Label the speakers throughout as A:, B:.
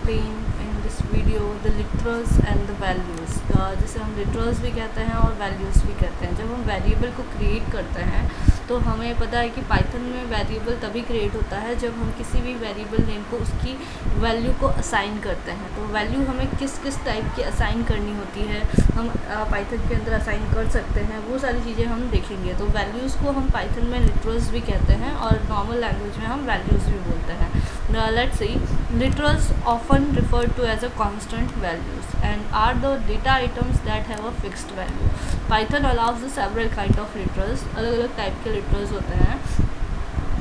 A: explain in this video the literals and the values, जिसे हम literals भी कहते हैं और values भी कहते हैं। जब हम वेरिएबल को क्रिएट करते हैं तो हमें पता है कि पाइथन में वेरिएबल तभी क्रिएट होता है जब हम किसी भी वेरिएबल नेम को उसकी वैल्यू को असाइन करते हैं। तो वैल्यू हमें किस किस टाइप की असाइन करनी होती है, हम पाइथन के अंदर असाइन कर सकते हैं, वो सारी चीज़ें हम देखेंगे। तो वैल्यूज़ को हम पाइथन में लिटरल्स भी कहते हैं और नॉर्मल लैंग्वेज में हम वैल्यूज़ भी बोलते हैं। Let's see, literals often refer to as a constant values and are the data items that have a fixed value. Python allows the several kind of literals, अलग अलग टाइप के literals होते हैं।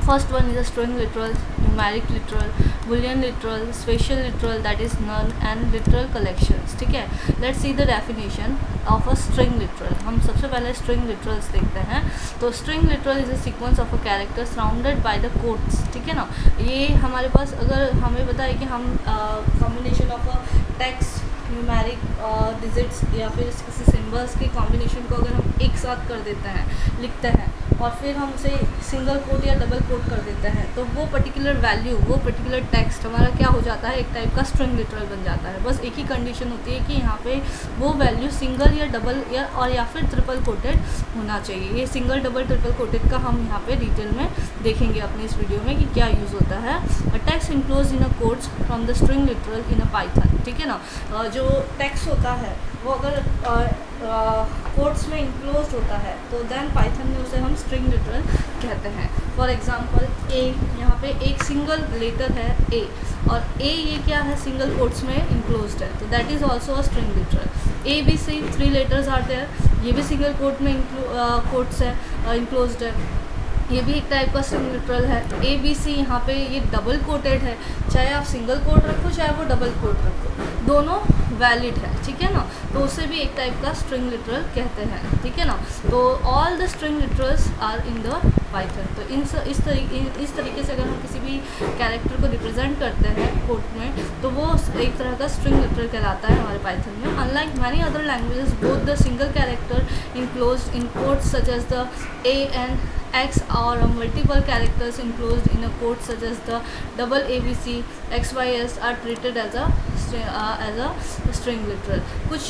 A: First one is a string literal, numeric literal, Boolean literal, special literal that is none and literal collections. ठीक है, let's see the definition of a string literal. हम सबसे पहले स्ट्रिंग लिटरल्स देखते हैं। तो string literal is a sequence of a character surrounded by the quotes. ठीक है ना, ये हमारे पास अगर हमें पता है कि हम combination of a text, numeric digits या फिर किसी सिंबल्स के कॉम्बिनेशन को अगर हम एक साथ कर देते हैं, लिखते हैं और फिर हम उसे सिंगल कोट या डबल कोट कर देते हैं, तो वो पर्टिकुलर वैल्यू, वो पर्टिकुलर टेक्स्ट हमारा क्या हो जाता है, एक टाइप का स्ट्रिंग लिटरल बन जाता है। बस एक ही कंडीशन होती है कि यहाँ पे वो वैल्यू सिंगल या डबल या फिर ट्रिपल कोटेड होना चाहिए। ये सिंगल, डबल, ट्रिपल कोटेड का हम यहाँ पे डिटेल में देखेंगे अपने इस वीडियो में कि क्या यूज़ होता है। Text enclose in a quotes from the string literal in a Python. ठीक है ना, जो टेक्स्ट होता है वो अगर कोट्स में इनक्लोज होता है तो देन पाइथन में उसे हम स्ट्रिंग लिटरल कहते हैं। फॉर एग्जांपल ए, यहाँ पे एक सिंगल लेटर है ए और ए ये क्या है, सिंगल कोट्स में इनक्लोज्ड है, तो that is also a string literal. A B C 3 letters are there, ये भी सिंगल कोट में कोट्स है, इनक्लोज्ड है, ये भी एक टाइप का स्ट्रिंग लिटरल है। ए बी सी यहाँ पे ये डबल कोटेड है, चाहे आप सिंगल कोट रखो चाहे वो डबल कोट रखो, दोनों वैलिड है। ठीक है ना, तो उसे भी एक टाइप का स्ट्रिंग लिटरल कहते हैं। ठीक है ना, तो all the string literals are in the Python. तो इस तरीके से अगर हम किसी भी कैरेक्टर को रिप्रेजेंट करते हैं कोट में तो वो एक तरह का स्ट्रिंग लिटरल कहलाता है हमारे पाइथन में। Unlike many other languages, both the single character enclosed in quotes such as the A and X or multiple characters enclosed in a quote such as the double ABC, XYS are treated as a string literal। कुछ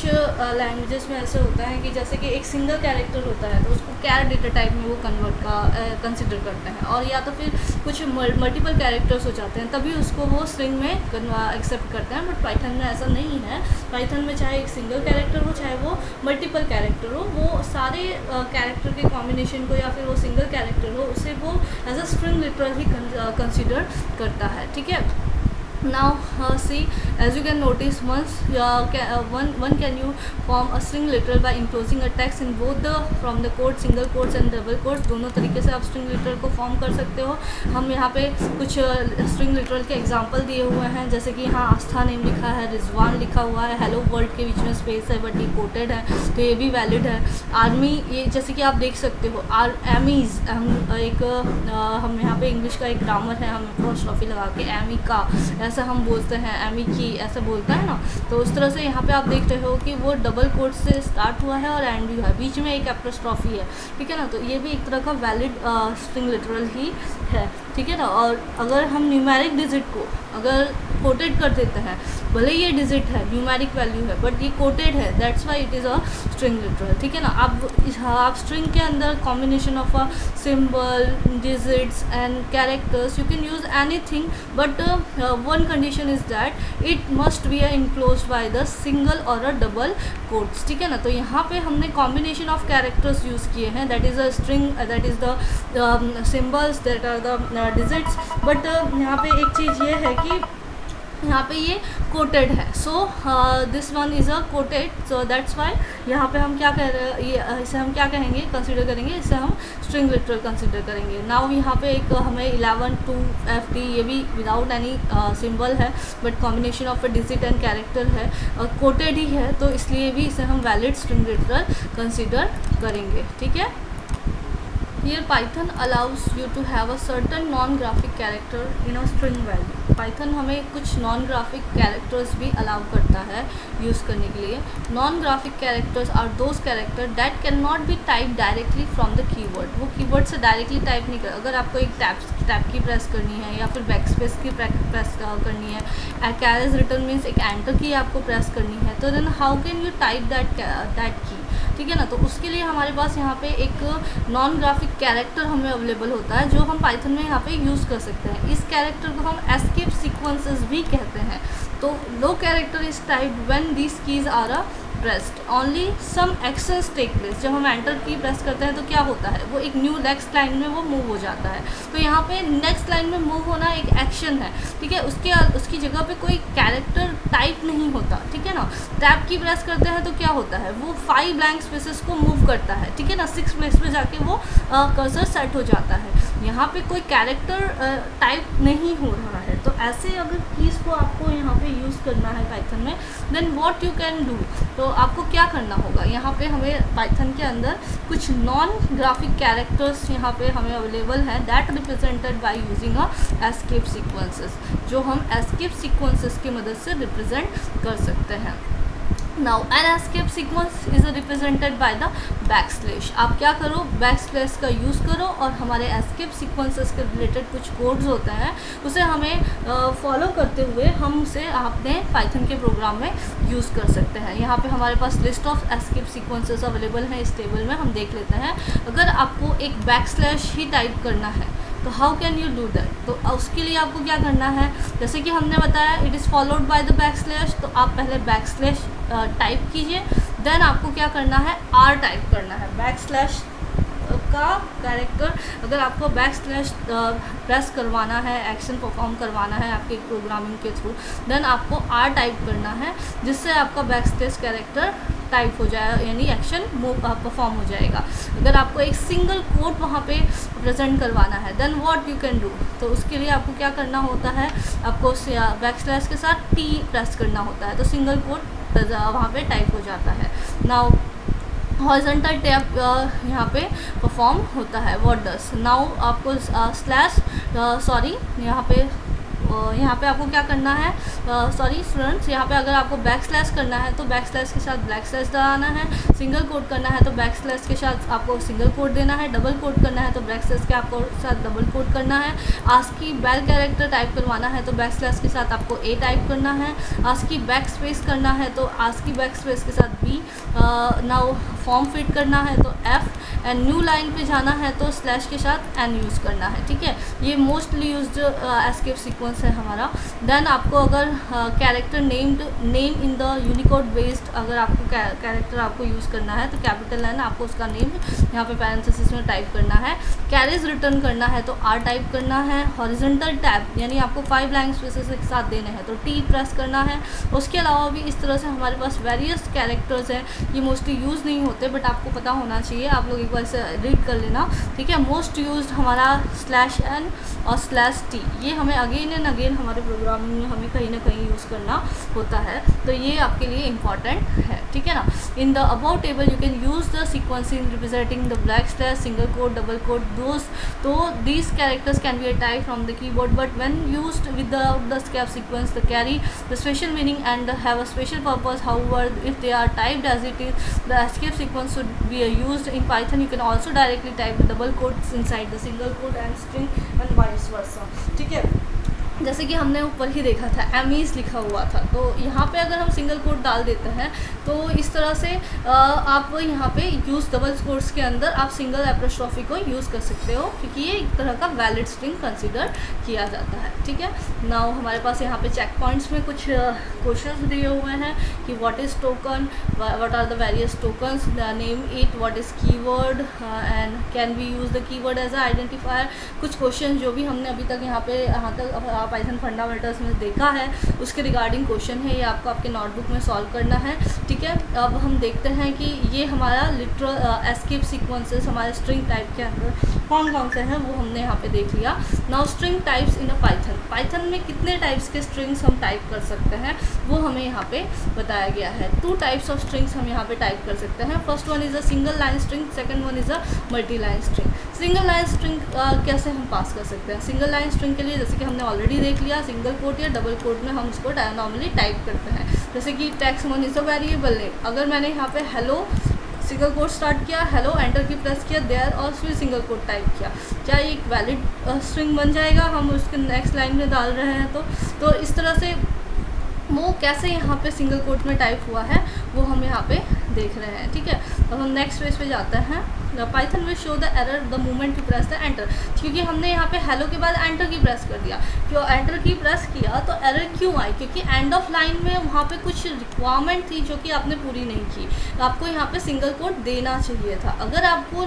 A: languages में ऐसे होता है कि जैसे कि एक single character होता है तो उसको कैर डेटा टाइप में वो कंसिडर करते हैं, और या तो फिर कुछ मल्टीपल कैरेक्टर्स हो जाते हैं तभी उसको वो स्ट्रिंग में एक्सेप्ट करते हैं। बट पाइथन में ऐसा नहीं है। पाइथन में चाहे एक सिंगल कैरेक्टर हो चाहे वो मल्टीपल कैरेक्टर हो, वो सारे कैरेक्टर के कॉम्बिनेशन को या फिर वो सिंगल कैरेक्टर हो उसे वो एज अ स्ट्रिंग लिटरल ही कंसिडर करता है। ठीक है, now see, as you can notice, one can you form a string literal by enclosing a text in both the from the quote, single quotes and double quotes। दोनों तरीके से आप string literal को form कर सकते हो। हम यहाँ पे कुछ string literal के एग्जांपल दिए हुए हैं, जैसे कि यहाँ आस्था नेम लिखा है, रिजवान लिखा हुआ है, हेलो वर्ल्ड के बीच में स्पेस है बट ये कोटेड है तो ये भी वैलिड है। आर्मी, ये जैसे कि आप देख सकते हो, एमीज, हम यहाँ पे इंग्लिश का एक ग्रामर है, हम एपोस्ट्रोफी लगा के एमी का ऐसा हम बोलते हैं, एमी की ऐसा बोलता है ना, तो उस तरह से यहाँ पे आप देख रहे हो कि वो डबल कोट से स्टार्ट हुआ है और एंड भी है, बीच में एक एपोस्ट्रोफी है। ठीक है ना, तो ये भी एक तरह का वैलिड स्ट्रिंग लिटरल ही है। ठीक है ना, और अगर हम न्यूमेरिक डिजिट को अगर कोटेड कर देते हैं, भले ये डिजिट है, न्यूमेरिक वैल्यू है बट ये कोटेड है, that's why it is a string literal. ठीक है ना, आप स्ट्रिंग के अंदर combination of a symbol, digits and characters, you can use anything but one condition is that it must be enclosed by the single और अ double quotes. ठीक है ना, तो यहाँ पे हमने कॉम्बिनेशन ऑफ कैरेक्टर्स यूज़ किए हैं, that is a string, that is the symbols, that are the digits. But यहाँ पे एक चीज़ ये है कि यहाँ पे ये कोटेड है, so this one is a coated, so that's why यहाँ पे हम क्या कह रहे हैं, ये इसे हम क्या कहेंगे, कंसिडर करेंगे, इसे हम स्ट्रिंग लिटरल कंसिडर करेंगे। नाउ यहाँ पे एक हमें 11 2 FD, ये भी विदाउट एनी सिंबल है but combination of a digit and character है और कोटेड ही है, तो इसलिए भी इसे हम वैलिड स्ट्रिंग लिटरल कंसिडर करेंगे। ठीक है, Here Python allows you to have a certain non-graphic character in a string value। Python हमें कुछ नॉन ग्राफिक कैरेक्टर्स भी अलाउ करता है यूज़ करने के लिए। Non graphic characters are those character that can not be type directly from the keyword. वो keyword से डायरेक्टली टाइप नहीं कर, अगर आपको एक टैब की प्रेस करनी है या फिर बैकस्पेस की प्रेस करनी है, कैरेज रिटर्न मीन्स एक एंटर की आपको प्रेस करनी है, तो then how can you type that key, ठीक है ना। तो उसके लिए हमारे पास यहाँ पे एक नॉन ग्राफिक कैरेक्टर हमें अवेलेबल होता है जो हम पाइथन में यहाँ पे यूज़ कर सकते हैं। इस कैरेक्टर को हम एस्केप सीक्वेंसेस भी कहते हैं। तो लो character is typed when these keys are pressed only some actions take place. जब हम एंटर की प्रेस करते हैं तो क्या होता है, वो एक न्यू नेक्स्ट लाइन में वो मूव हो जाता है। तो यहाँ पे नेक्स्ट लाइन में मूव होना एक एक्शन है, ठीक है। उसकी जगह पे कोई कैरेक्टर टाइप नहीं होता, ठीक है ना। टैब की प्रेस करते हैं तो क्या होता है, वो 5 ब्लैंक स्पेसेस को मूव करता है, ठीक है ना। 6 प्लेस पे जाके वो कर्सर सेट हो जाता है। यहाँ पे कोई कैरेक्टर टाइप नहीं हो रहा है। तो ऐसे अगर कीज़ को आपको यहाँ पे यूज़ करना है पाइथन में, then what you can do, तो आपको क्या करना होगा, यहाँ पे हमें पाइथन के अंदर कुछ नॉन ग्राफिक कैरेक्टर्स यहाँ पे हमें अवेलेबल हैं that represented by using a escape sequences, जो हम एस्केप सीक्वेंसेस की मदद से रिप्रेजेंट कर सकते हैं। Now an escape sequence is represented by the backslash. आप क्या करो, बैकस्लैश का यूज़ करो और हमारे एस्केप सीक्वेंसेस के रिलेटेड कुछ कोड्स होते हैं उसे हमें फॉलो करते हुए हम उसे अपने पाइथन के प्रोग्राम में यूज़ कर सकते हैं। यहाँ पे हमारे पास list of escape sequences available हैं इस टेबल में, हम देख लेते हैं। अगर आपको एक बैकस्लैश ही टाइप करना है तो how can you do that, तो उसके लिए आपको क्या करना है, जैसे कि हमने बताया it is followed by the backslash, तो आप पहले बैकस्लैश टाइप कीजिए, देन आपको क्या करना है, आर टाइप करना है। बैकस्लैश का कैरेक्टर, अगर आपको बैकस्लैश प्रेस करवाना है, एक्शन परफॉर्म करवाना है आपके प्रोग्रामिंग के थ्रू, देन आपको आर टाइप करना है, जिससे आपका बैकस्लैश कैरेक्टर टाइप हो जाएगा, यानी एक्शन परफॉर्म हो जाएगा। अगर आपको एक सिंगल कोड वहाँ पे प्रेजेंट करवाना है, then what you can do, तो उसके लिए आपको क्या करना होता है, आपको बैकस्लैश के साथ टी प्रेस करना होता है, तो सिंगल कोड वहाँ पे टाइप हो जाता है। नाउ हॉरिजॉन्टल टैब यहाँ पे परफॉर्म होता है, व्हाट डस। नाउ आपको स्लैश यहाँ पे आपको क्या करना है, सॉरी स्टूडेंट्स, यहाँ पे अगर आपको बैक स्लैश करना है तो बैक स्लैश के साथ ब्लैक स्लैश डालना है, सिंगल कोट करना है तो बैक स्लैश के साथ आपको सिंगल कोट देना है, डबल कोट करना है तो बैक स्लैश के आपको साथ डबल कोट करना है। आस्की बैल कैरेक्टर टाइप करवाना है तो बैक स्लैश के साथ आपको ए टाइप करना है। आस्की बैक स्पेस करना है तो आस्की बैक स्पेस के साथ बी। नाउ फॉर्म फिट करना है तो एफ, एंड न्यू लाइन पे जाना है तो स्लैश के साथ एन यूज़ करना है, ठीक है। ये मोस्टली यूज्ड एस्केप सीक्वेंस है हमारा। देन आपको अगर character name in the Unicode based अगर आपको कैरेक्टर आपको यूज़ करना है तो कैपिटल एन आपको उसका नेम यहाँ पे पैरेंथेसिस में टाइप करना है। कैरेज रिटर्न करना है तो आर टाइप करना है। हॉरिजॉन्टल टैब यानी आपको 5 ब्लैंक स्पेसेस एक साथ देने हैं तो टी प्रेस करना है। उसके अलावा भी इस तरह से हमारे पास वेरियस कैरेक्टर्स हैं, ये मोस्टली यूज़ नहीं होते बट आपको पता होना चाहिए, आप लोग एक बार इसे रीड कर लेना, ठीक है। मोस्ट यूज्ड हमारा स्लैश एन और स्लैश टी, ये हमें अगेन एंड अगेन हमारे प्रोग्रामिंग में हमें कहीं ना कहीं यूज़ करना होता है, तो ये आपके लिए इंपॉर्टेंट है, ठीक है ना। In the about table you can use the sequencing representing the black slash, single quote, double quote, those, तो these characters can be a type from the keyboard, but when used with the escape sequence they carry the special meaning and have a special purpose. However, if they are typed as it is, the escape sequence should be used in Python. You can also directly type the double quotes inside the single quote and string and vice versa, ठीक है। जैसे कि हमने ऊपर ही देखा था Emmys लिखा हुआ था, तो यहाँ पे अगर हम सिंगल कोट डाल देते हैं तो इस तरह से आप यहाँ पे यूज़ डबल कोट्स के अंदर आप सिंगल एप्रोस्ट्रॉफी को यूज़ कर सकते हो, क्योंकि ये एक तरह का वैलिड स्ट्रिंग कंसिडर किया जाता है, ठीक है। नाउ हमारे पास यहाँ पे चेक पॉइंट्स में कुछ क्वेश्चंस दिए हुए हैं कि what is token, what are the various tokens, name it, what is keyword and can we use the keyword as a identifier. कुछ क्वेश्चन जो भी हमने अभी तक यहाँ तक पाइथन फंडामेंटल्स में देखा है उसके रिगार्डिंग क्वेश्चन है, ये आपको आपके नोटबुक में सॉल्व करना है, ठीक है। अब हम देखते हैं कि ये हमारा लिटरल एस्केप सीक्वेंसेस हमारे स्ट्रिंग टाइप के अंदर कौन कौन से हैं वो हमने यहाँ पे देख लिया। Now string types in a Python में कितने टाइप्स के स्ट्रिंग्स हम टाइप कर सकते हैं वो हमें यहाँ पे बताया गया है। 2 टाइप्स ऑफ स्ट्रिंग्स हम यहाँ पे टाइप कर सकते हैं। First one is a single line string, second one is a multi line string. Single line string कैसे हम पास कर सकते हैं? सिंगल लाइन स्ट्रिंग के लिए जैसे कि हमने ऑलरेडी देख लिया, सिंगल कोट या डबल कोट में हम उसको नॉर्मली टाइप करते हैं। जैसे कि text one is a variable name, अगर मैंने यहाँ पे हेलो सिंगल कोट स्टार्ट किया, हेलो एंटर की प्रेस किया, देयर और फिर सिंगल कोट टाइप किया, क्या ये एक वैलिड स्ट्रिंग बन जाएगा? हम उसके नेक्स्ट लाइन में डाल रहे हैं तो इस तरह से वो कैसे यहाँ पे सिंगल कोट में टाइप हुआ है वो हम यहाँ पे देख रहे हैं। ठीक है, अब हम नेक्स्ट पेज पे जाते हैं। Python will show the error the moment you press the enter, क्योंकि हमने यहाँ पे हेलो के बाद एंटर की प्रेस कर दिया, क्यों एंटर की प्रेस किया तो एरर क्यों आई? क्योंकि एंड ऑफ लाइन में वहाँ पे कुछ रिक्वायरमेंट थी जो कि आपने पूरी नहीं की, तो आपको यहाँ पे सिंगल कोट देना चाहिए था। अगर आपको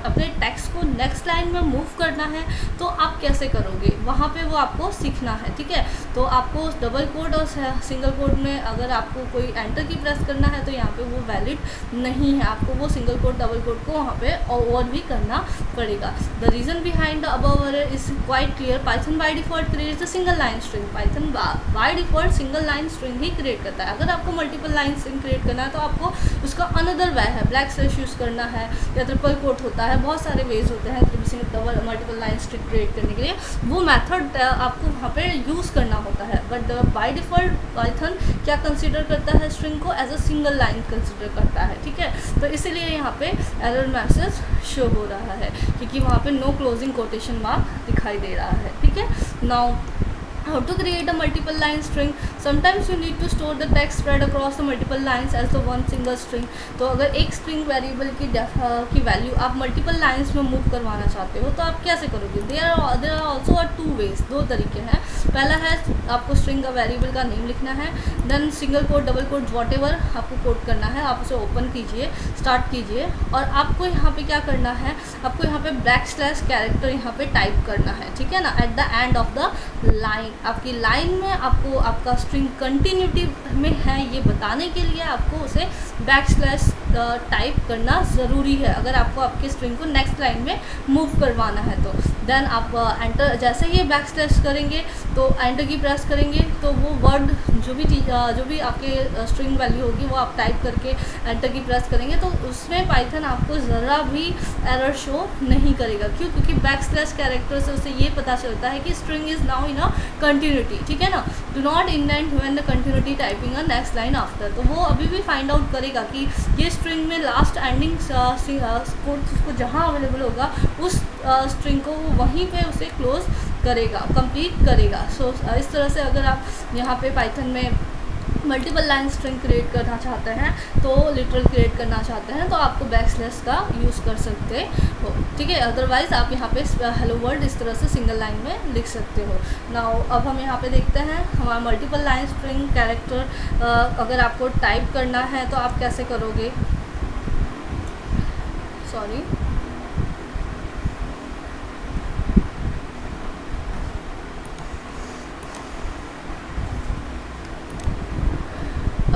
A: अपने टेक्स्ट को नेक्स्ट लाइन में मूव करना है तो आप कैसे करोगे, वहाँ पे वो आपको सीखना है। ठीक है, तो आपको डबल कोट और सिंगल कोट में अगर आपको कोई एंटर की प्रेस करना है तो यहाँ पे वो वैलिड नहीं है, आपको वो सिंगल कोट डबल कोट को वहाँ पे और भी करना पड़ेगा। The reason behind the above error is quite clear, Python by default creates a single line string, Python by default single line string ही क्रिएट करता है। अगर आपको मल्टीपल लाइन स्ट्रिंग क्रिएट करना है तो आपको उसका अनदर वे है, ब्लैक स्लैश यूज़ करना है या ट्रिपल कोट होता है, बहुत सारे वेज होते हैं double multiple line string create करने के लिए, वो मेथड आपको वहाँ पे यूज़ करना होता है। बट बाय डिफॉल्ट पाइथन क्या कंसिडर करता है स्ट्रिंग को? As a single line consider करता है। ठीक है, तो इसीलिए यहाँ पे एरर मैसेज शो हो रहा है क्योंकि वहाँ पे नो क्लोजिंग कोटेशन मार्क दिखाई दे रहा है। ठीक है, now how to create a multiple line string, sometimes you need to store the text spread across the multiple lines as the one single string। तो अगर एक स्ट्रिंग वेरिएबल की value आप मल्टीपल लाइंस में मूव करवाना चाहते हो तो आप कैसे करोगे? There are also two ways, दो तरीके हैं। पहला है आपको स्ट्रिंग का वेरिएबल का नेम लिखना है, then single quote double quote whatever आपको कोट करना है, आप उसे ओपन कीजिए, स्टार्ट कीजिए और आपको यहाँ पे क्या करना है, आपको यहाँ पे बैक स्लैश कैरेक्टर यहाँ पे टाइप करना है। ठीक है ना, at the end of the line, आपकी लाइन में आपको आपका स्ट्रिंग कंटिन्यूटी में है ये बताने के लिए आपको उसे बैक स्लैश टाइप करना ज़रूरी है अगर आपको आपके स्ट्रिंग को नेक्स्ट लाइन में मूव करवाना है तो। देन आप एंटर, जैसे ही बैक स्लैश करेंगे तो एंटर की प्रेस करेंगे तो वो वर्ड जो भी आपके स्ट्रिंग वैल्यू होगी वो आप टाइप करके एंटर की प्रेस करेंगे तो उसमें पाइथन आपको ज़रा भी एरर शो नहीं करेगा। क्यों? क्योंकि बैक स्लैश कैरेक्टर से उसे ये पता चलता है कि string is now in a continuity. ठीक है ना, do not indent when the continuity typing a next line after, तो वो अभी भी फाइंड आउट करेगा कि ये स्ट्रिंग में लास्ट एंडिंग कोड उसको जहाँ अवेलेबल होगा उस स्ट्रिंग को वो वहीं पे उसे क्लोज करेगा, कंप्लीट करेगा। सो इस तरह से अगर आप यहाँ पे पाइथन में मल्टीपल लाइन स्ट्रिंग क्रिएट करना चाहते हैं तो लिटरल क्रिएट करना चाहते हैं तो आपको बैक स्लैश का यूज़ कर सकते हो। ठीक है, अदरवाइज़ आप यहाँ पे हेलो वर्ल्ड इस तरह से सिंगल लाइन में लिख सकते हो। नाउ अब हम यहाँ पे देखते हैं हमारा मल्टीपल लाइन स्ट्रिंग कैरेक्टर अगर आपको टाइप करना है तो आप कैसे करोगे। सॉरी,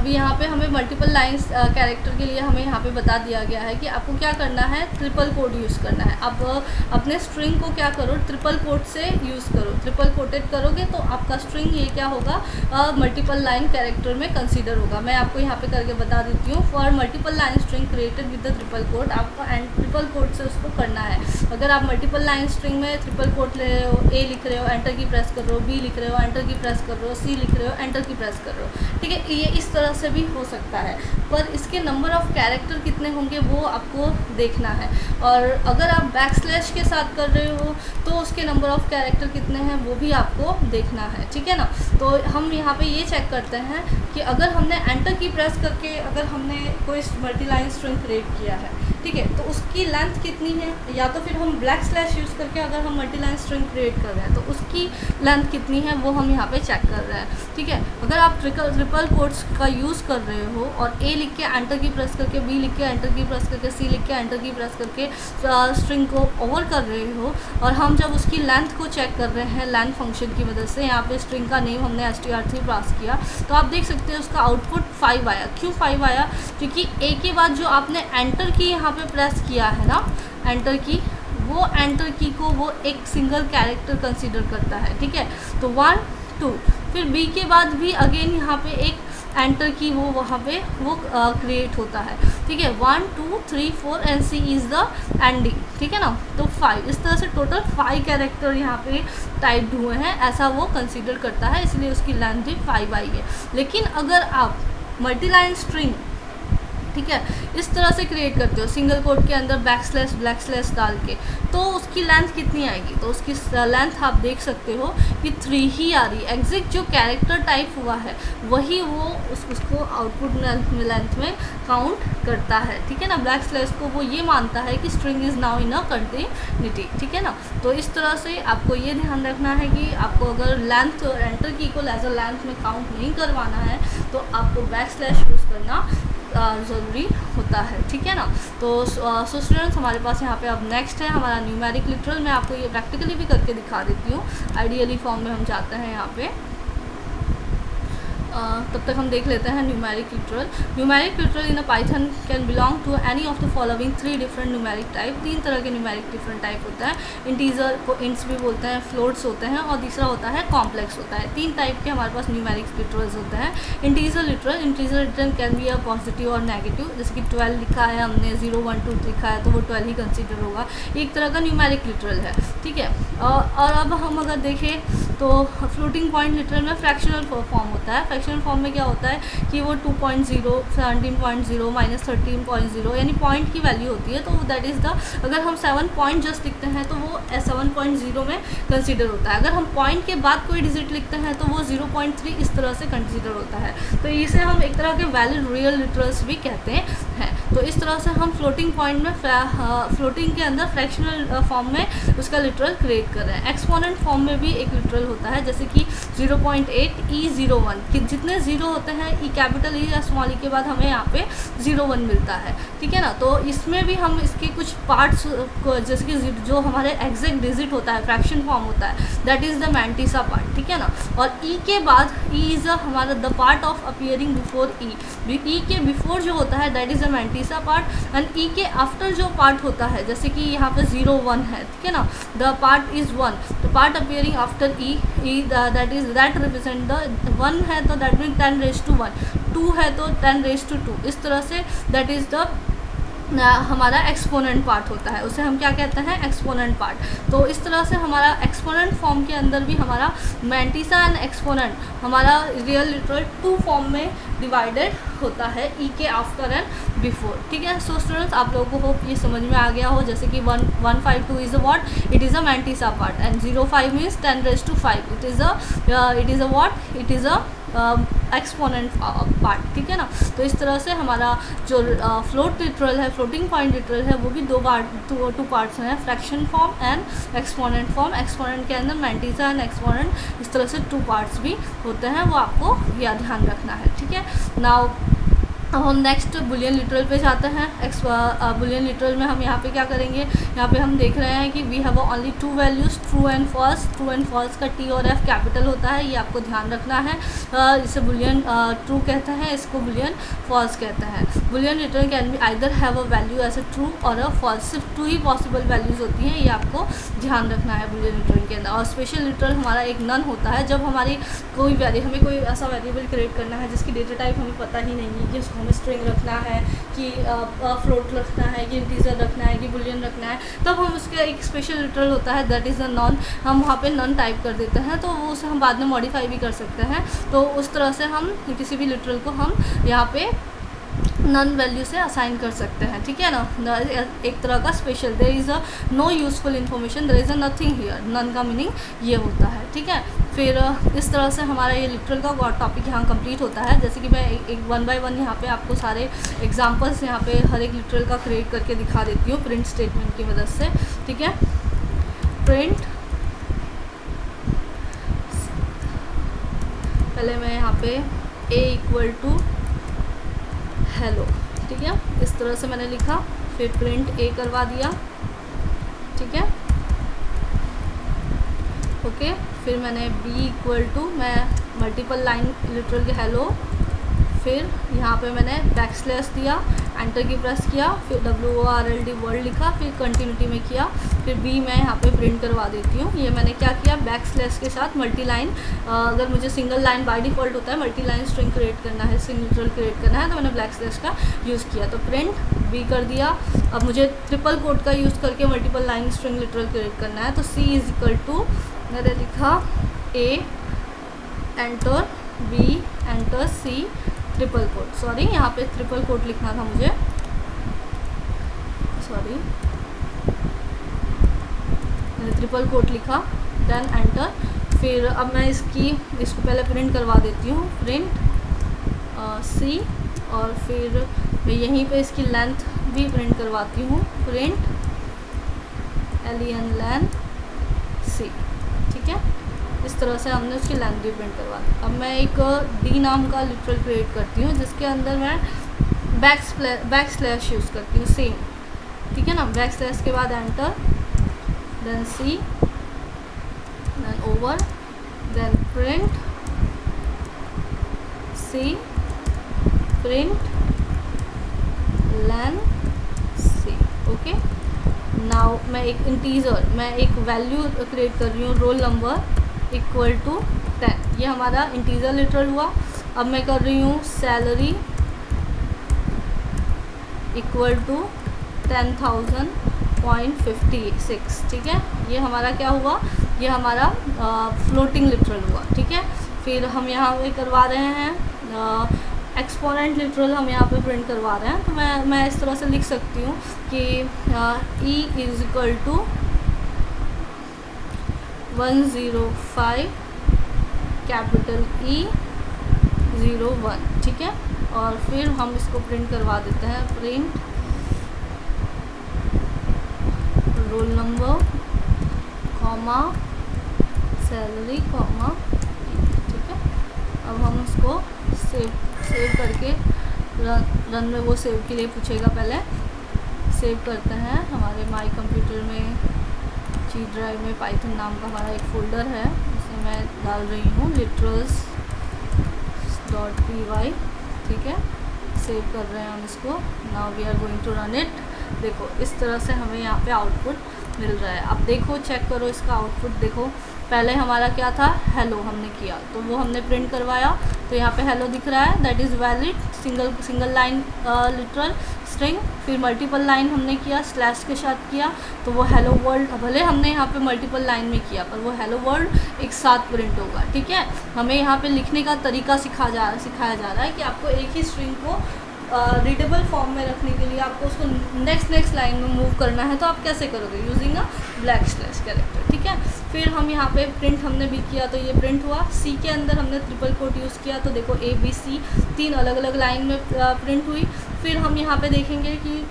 A: अभी यहाँ पे हमें मल्टीपल लाइंस कैरेक्टर के लिए हमें यहाँ पे बता दिया गया है कि आपको क्या करना है, ट्रिपल कोट यूज़ करना है। अब अपने स्ट्रिंग को क्या करो, ट्रिपल कोट से यूज़ करो, ट्रिपल कोटेड करोगे तो आपका स्ट्रिंग ये क्या होगा, मल्टीपल लाइन कैरेक्टर में कंसीडर होगा। मैं आपको यहाँ पे करके बता देती हूँ। For multiple line string created with the triple quote, आपको एंड ट्रिपल कोट से उसको करना है। अगर आप मल्टीपल लाइन स्ट्रिंग में ट्रिपल कोट ले रहे हो, ए लिख रहे हो एंटर की प्रेस कर रहे हो, बी लिख रहे हो एंटर की प्रेस कर रहे हो, सी लिख रहे हो एंटर की प्रेस कर रहे हो। ठीक है, ये इस तरह से भी हो सकता है, पर इसके नंबर ऑफ कैरेक्टर कितने होंगे वो आपको देखना है। और अगर आप बैक स्लैश के साथ कर रहे हो तो उसके नंबर ऑफ कैरेक्टर कितने हैं वो भी आपको देखना है। ठीक है ना, तो हम यहाँ पे ये चेक करते हैं कि अगर हमने एंटर की प्रेस करके अगर हमने कोई मल्टी लाइन स्ट्रिंग क्रिएट किया है, ठीक है, तो उसकी लेंथ कितनी है, या तो फिर हम ब्लैक स्लैश यूज़ करके अगर हम मल्टी लाइन स्ट्रिंग क्रिएट कर रहे हैं तो उसकी लेंथ कितनी है वो हम यहाँ पे चेक कर रहे हैं। ठीक है, अगर आप ट्रिपल कोट्स का यूज़ कर रहे हो और ए लिख के एंटर की प्रेस करके, बी लिख के एंटर की प्रेस करके, सी लिख के एंटर की प्रेस करके स्ट्रिंग को ओवर कर रहे हो और हम जब उसकी लेंथ को चेक कर रहे हैं लेंथ फंक्शन की मदद से, यहाँ पे स्ट्रिंग का नेम हमने str3 पास किया तो आप देख सकते हैं उसका आउटपुट 5 आया। क्यों 5 आया? क्योंकि ए के बाद जो आपने एंटर की यहाँ पे प्रेस किया है ना, एंटर की, वो एंटर की को वो एक सिंगल कैरेक्टर कंसीडर करता है। ठीक है, तो 1 2, फिर बी के बाद भी अगेन यहाँ पे एक एंटर की वो वहाँ पे वो क्रिएट होता है, ठीक है। 1 2 3 4 and C is the ending, ठीक है ना। तो 5 इस तरह से टोटल 5 कैरेक्टर यहाँ पे टाइप्ड हुए हैं, ऐसा वो कंसीडर करता है, इसलिए उसकी लेंथ भी 5 आई है। लेकिन अगर आप मल्टीलाइन स्ट्रिंग, ठीक है, इस तरह से क्रिएट करते हो सिंगल कोट के अंदर बैक स्लैश डाल के, तो उसकी लेंथ कितनी आएगी? तो उसकी लेंथ आप देख सकते हो कि 3 ही आ रही है। एग्जैक्ट जो कैरेक्टर टाइप हुआ है वही वो उसको आउटपुट लेंथ में काउंट करता है, ठीक है ना। बैक स्लैश को वो ये मानता है कि string is now in a continuity, ठीक है ना। तो इस तरह से आपको ये ध्यान रखना है कि आपको अगर लेंथ एंटर की को एज अ लेंथ में काउंट नहीं करवाना है तो आपको बैक स्लैश यूज़ करना ज़रूरी होता है, ठीक है ना। तो स्टूडेंट्स हमारे पास यहाँ पे अब नेक्स्ट है हमारा न्यूमेरिक लिटरल। मैं आपको ये प्रैक्टिकली भी करके दिखा देती हूँ। आइडियली फॉर्म में हम जाते हैं यहाँ पे, तब तक हम देख लेते हैं numeric literal. Numeric literal in a Python can belong to any of the following 3 different numeric type. 3 तरह के न्यूमेरिक डिफरेंट टाइप होता है। इंटीजर को इंट्स भी बोलते हैं, फ्लोट्स होते हैं, और तीसरा होता है कॉम्प्लेक्स होता है। 3 टाइप के हमारे पास न्यूमेरिक लिटरल्स होते हैं। Integer literal can be a positive और नेगेटिव, जैसे कि 12 लिखा है हमने, 0 1 2 लिखा है तो वो 12 ही कंसिडर होगा, एक तरह का न्यूमेरिक लिटरल है, ठीक है। और अब हम अगर देखें तो फ्लोटिंग पॉइंट लिटरल में फ्रैक्शनल फॉर्म होता है। फ्रैक्शनल फॉर्म में क्या होता है कि वो 2.0 17.0 -13.0 यानी पॉइंट की वैल्यू होती है। तो दैट इज़ द, अगर हम 7 पॉइंट जस्ट लिखते हैं तो वो 7.0 में कंसीडर होता है। अगर हम पॉइंट के बाद कोई डिजिट लिखते हैं तो वो 0.3 इस तरह से कंसीडर होता है। तो इसे हम एक तरह के वैलिड रियल लिटरल्स भी कहते हैं। तो इस तरह से हम फ्लोटिंग पॉइंट में फ्लोटिंग के अंदर फ्रैक्शनल फॉर्म में उसका लिटरल क्रिएट कर रहे हैं। एक्सपोनेंट फॉर्म में भी एक लिटरल होता है, जैसे कि 0.8 E01 कि जितने जीरो होते हैं ई कैपिटल ई या स्मॉल ई के बाद हमें यहाँ पे 0.1 मिलता है, ठीक है ना। तो इसमें भी हम इसके कुछ पार्ट्स को, जैसे कि जो हमारे एग्जैक्ट डिजिट होता है फ्रैक्शन फॉर्म होता है, that is the mantissa part, ठीक है ना। और ई के बाद ई इज़ हमारा the part of appearing before E. E के बिफोर जो होता है that is the mantissa part, and E के आफ्टर जो पार्ट होता है, जैसे कि यहाँ पे 0.1 है, ठीक है ना, the part is 1, the part appearing after E that represent the 1 है तो दैट मीन 10⁻1, 2 है तो 10⁻2, इस तरह से दैट इज़ द हमारा एक्सपोनेंट पार्ट होता है, उसे हम क्या कहते हैं, एक्सपोनेंट पार्ट। तो इस तरह से हमारा एक्सपोनेंट फॉर्म के अंदर भी हमारा मैंटिसा एंड एक्सपोनेंट हमारा रियल लिटरल 2 फॉर्म में डिवाइडेड होता है, ई के आफ्टर एंड बिफोर, ठीक है। सो स्टूडेंट्स आप लोगों को होप ये समझ में आ गया हो, जैसे कि 152 is a what, it is a mantissa part, and 05 means 10⁻5 it is a what, it is a exponent part, ठीक है ना। तो इस तरह से हमारा जो फ्लोट लिटरल है, फ्लोटिंग पॉइंट लिटरल है, वो भी 2 पार्ट्स हैं, fraction form and exponent form. Exponent के अंदर मैंटिसा एंड एक्सपोनेंट इस तरह से 2 पार्ट्स भी होते हैं, वो आपको यह ध्यान रखना है, ठीक है। नाउ अब हम नेक्स्ट बुलियन लिटरल पे जाते हैं। बुलियन लिटरल में हम यहाँ पे क्या करेंगे, यहाँ पे हम देख रहे हैं कि we have only 2 values, true and false. True and false का टी और एफ कैपिटल होता है, ये आपको ध्यान रखना है। इसे बुलियन ट्रू कहते हैं, इसको बुलियन फॉल्स कहते हैं। Boolean literal can be either have a value as a true और अ फॉल्स, सिर्फ 2 ही पॉसिबल वैल्यूज़ होती हैं, ये आपको ध्यान रखना है बुलियन लिटरल के अंदर। और स्पेशल लिटरल हमारा एक नन होता है, जब हमारी हमें कोई ऐसा वेरिएबल क्रिएट करना है जिसकी डेटा टाइप हमें पता ही नहीं है कि उसको हमें स्ट्रिंग रखना है कि फ्लोट रखना है कि इंटीजर रखना है कि बुलियन रखना है, तब हम उसका एक स्पेशल लिटरल होता है दैट इज़ अ नॉन, हम वहाँ पे नॉन टाइप कर देते हैं, तो वो उसे हम बाद में मॉडिफाई भी कर सकते हैं। तो उस तरह से हम किसी भी लिटरल को हम यहाँ पे नन वैल्यू से असाइन कर सकते हैं, ठीक है ना। एक तरह का special, there is a no useful information, there is a nothing here, none का मीनिंग ये होता है, ठीक है। फिर इस तरह से हमारा ये लिटरल का टॉपिक यहाँ कंप्लीट होता है। जैसे कि मैं एक 1 बाय 1 यहाँ पे आपको सारे एग्जांपल्स यहाँ पे हर एक लिटरल का क्रिएट करके दिखा देती हूँ प्रिंट स्टेटमेंट की मदद से, ठीक है। प्रिंट, पहले मैं यहाँ पे a = हेलो, ठीक है, इस तरह से मैंने लिखा, फिर प्रिंट a करवा दिया, ठीक है, ओके। फिर मैंने b = मैं मल्टीपल लाइन लिटरल के हेलो, फिर यहाँ पे मैंने बैकस्लैश दिया, एंटर की प्रेस किया, फिर WORLD वर्ड लिखा, फिर कंटिन्यूटी में किया, फिर बी मैं यहाँ पे प्रिंट करवा देती हूँ। ये मैंने क्या किया, बैक स्लैश के साथ मल्टी लाइन, अगर मुझे सिंगल लाइन बाय डिफ़ॉल्ट होता है मल्टी लाइन स्ट्रिंग क्रिएट करना है, स्ट्रिंग लिटरल क्रिएट करना है, तो मैंने बैक स्लैश का यूज़ किया। तो प्रिंट बी कर दिया। अब मुझे ट्रिपल कोट का यूज़ करके multiple line string literal create करना है, तो सी इज इक्वल टू, मैंने लिखा A enter B enter C triple quote, sorry यहाँ पे ट्रिपल कोट लिखना था मुझे, सॉरी मैंने ट्रिपल कोट लिखा, देन एंटर। फिर अब मैं इसको पहले प्रिंट करवा देती हूँ, प्रिंट सी, और फिर मैं यहीं पे इसकी लेंथ भी प्रिंट करवाती हूँ, प्रिंट len लेंथ सी, ठीक है। इस तरह से हमने उसकी लेंथ भी प्रिंट करवा दी। अब मैं एक डी नाम का लिटरल क्रिएट करती हूँ जिसके अंदर मैं बैक स्लैश यूज़ करती हूँ, सेम, ठीक है ना। बैक स्लैश के बाद एंटर, देन सी, देन ओवर, देन प्रिंट सी, प्रिंट len सी, ओके। नाउ मैं एक इंटीजर, मैं एक वैल्यू क्रिएट कर रही हूँ, रोल नंबर इक्वल टू 10, ये हमारा इंटीजर लिटरल हुआ। अब मैं कर रही हूँ सैलरी इक्वल टू 10,000.56, ठीक है। ये हमारा क्या हुआ, ये हमारा फ्लोटिंग लिटरल हुआ, ठीक है। फिर हम यहाँ पे करवा रहे हैं एक्सपोनेंट लिटरल, हम यहाँ पे प्रिंट करवा रहे हैं। तो मैं इस तरह से लिख सकती हूँ कि E is equal to 105 capital E 01, ठीक है। और फिर हम इसको प्रिंट करवा देते हैं, print roll number comma salary comma, ठीक है। अब हम उसको सेव करके रन में, वो सेव के लिए पूछेगा, पहले सेव करते हैं। हमारे माई कंप्यूटर में जी ड्राइव में पाइथन नाम का हमारा एक फ़ोल्डर है, उसमें मैं डाल रही हूँ literals.py, ठीक है। सेव कर रहे हैं हम इसको। Now we are going to run it. देखो इस तरह से हमें यहाँ पे आउटपुट मिल रहा है। अब देखो, चेक करो इसका आउटपुट, देखो पहले हमारा क्या था, हेलो हमने किया, तो वो हमने प्रिंट करवाया, तो यहाँ पे हेलो दिख रहा है, that is valid single line literal string. फिर मल्टीपल लाइन हमने किया, स्लैश के साथ किया, तो वो हेलो वर्ल्ड, भले हमने यहाँ पे मल्टीपल लाइन में किया पर वो हेलो वर्ल्ड एक साथ प्रिंट होगा, ठीक है। हमें यहाँ पे लिखने का तरीका सिखाया जा रहा है कि आपको एक ही स्ट्रिंग को रीडेबल फॉर्म में रखने के लिए आपको उसको नेक्स्ट लाइन में मूव करना है, तो आप कैसे करोगे, using a black slash character, ठीक है। फिर हम यहाँ पे प्रिंट हमने भी किया, तो ये प्रिंट हुआ। सी के अंदर हमने ट्रिपल कोट यूज़ किया, तो देखो ए बी सी 3 अलग अलग लाइन में प्रिंट हुई। फिर हम यहाँ पे देखेंगे कि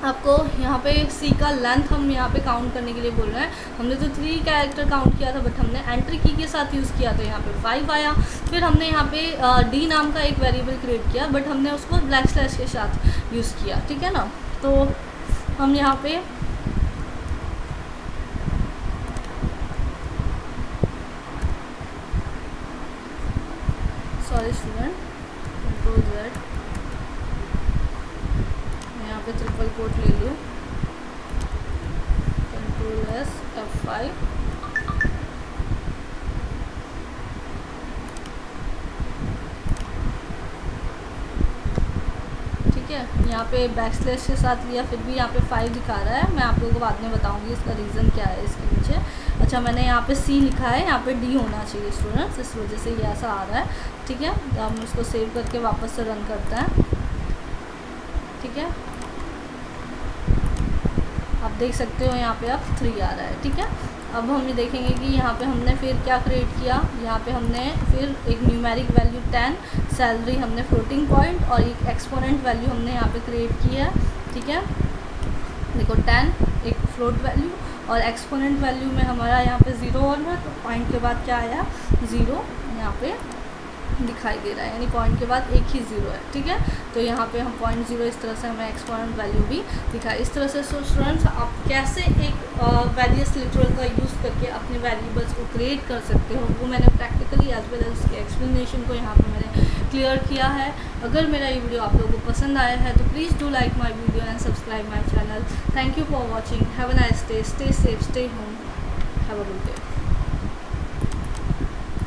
A: आपको यहाँ पे सी का लेंथ हम यहाँ पे काउंट करने के लिए बोल रहे हैं। हमने तो 3 कैरेक्टर काउंट किया था, बट हमने एंटर की के साथ यूज़ किया, तो यहाँ पे 5 आया। फिर हमने यहाँ पे डी नाम का एक वेरिएबल क्रिएट किया, बट हमने उसको ब्लैक स्लैश के साथ यूज़ किया, ठीक है ना। तो हम यहाँ पे सॉरी स्टूडेंट, कंट्रोल Z, यहाँ पे ट्रिपल कोट ले लूँ, कंट्रोल S F5, ठीक है। यहाँ पे बैक स्लैश के साथ लिया, फिर भी यहाँ पे 5 दिखा रहा है। मैं आप लोगों को बाद में बताऊँगी इसका रीज़न क्या है इसके पीछे। अच्छा, मैंने यहाँ पे C लिखा है, यहाँ पे D होना चाहिए स्टूडेंट्स, इस वजह से ये ऐसा आ रहा है, ठीक है। तो हम इसको सेव करके वापस से रन करते हैं, ठीक है। आप देख सकते हो यहाँ पे अब 3 आ रहा है, ठीक है। अब हम ये देखेंगे कि यहाँ पे हमने फिर क्या क्रिएट किया। यहाँ पे हमने फिर एक न्यूमेरिक वैल्यू 10, सैलरी हमने फ्लोटिंग पॉइंट, और एक एक्सपोनेंट वैल्यू हमने यहाँ पे क्रिएट की है, ठीक है। देखो 10 एक फ्लोट वैल्यू, और एक्सपोनेंट वैल्यू में हमारा यहाँ पे 0 और है, तो पॉइंट के बाद क्या आया 0, यहाँ पे दिखाई दे रहा है, यानी पॉइंट के बाद एक ही ज़ीरो है, ठीक है। तो यहाँ पे हम 0.0 इस तरह से हमें एक्सपोनेंट वैल्यू भी दिखाई। इस तरह से सो स्टूडेंट्स आप कैसे एक वेरियस लिटरल का यूज़ करके अपने वेरिएबल्स को क्रिएट कर सकते हो, वो मैंने प्रैक्टिकली एज वेल एज उसके एक्सप्लेनेशन को यहाँ पे मैंने क्लियर किया है। अगर मेरा ये वीडियो आप लोगों को पसंद आया है तो please do like my video and subscribe my channel. Thank you for watching, have a nice day, stay safe, stay home, have a good day.